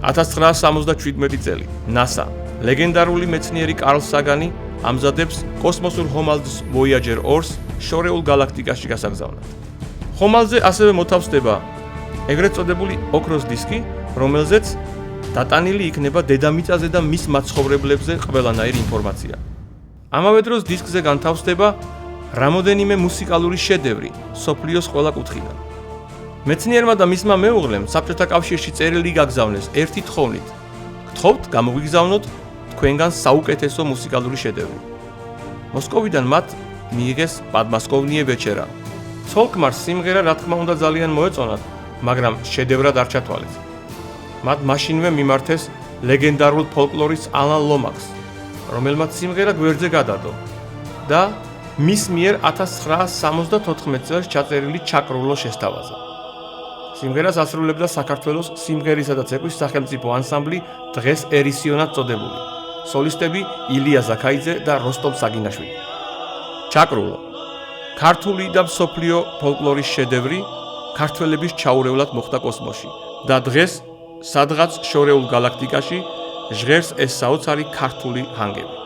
1977 წელი. NASA ლეგენდარული მეცნიერი კარლ საგანი ამზადებს კოსმოსურ ხომალდს Voyager 2-ს შორეულ გალაქტიკაში გასაგზავნად. ხომალდზე ასევე მოთავსდება ეგრეთ წოდებული ოქროს დისკი, რომელზეც დატანილი იქნება დედამიწაზე და მის მაცხოვრებლებზე ყველანაირი ინფორმაცია. ამავე დროს დისკზე განთავსდება რამოდენიმე მუსიკალური შედევრი სოფლიოს ყველა კუთხიდან. მეცნიერმა და მისმა მეუღლემ საბჭოთა კავშირში წერილი გაგზავნეს ერთი თხოვნით. გთხოვთ გამოგვიგზავნოთ თქვენგან საუკეთესო მუსიკალური შედევრი. მოსკოვიდან მათ მიიღეს პადმასკოვნიე ვეჩერა. ცოლ-ქმარს სიმღერა რა თქმა უნდა ძალიან მოეწონათ, მაგრამ შედევრად არ ჩათვალეს. მათ მაშინვე მიმართეს ლეგენდარულ ფოლკლორის ალან ლომაკს, რომელმაც სიმღერა გვერდზე გადადო და მის მიერ 1974 წელს ჩაწერილი ჩაკრულო შესთავაზა. სიმღერას ასრულებდა საქართველოს სიმღერისა და ცეკვის სახელმწიფო ანსამბლი დღეს ერისიონად წოდებული. სოლისტები ილია ზაქაიძე და როსტომ საგინაშვილი. ჩაკრულო ქართული და მსოფლიო ფოლკლორის შედევრი ქართველების ჩაურევლად მოხდა კოსმოსში და დღეს სადღაც შორეულ გალაქტიკაში ჟღერს ეს საოცარი ქართული ჰანგები.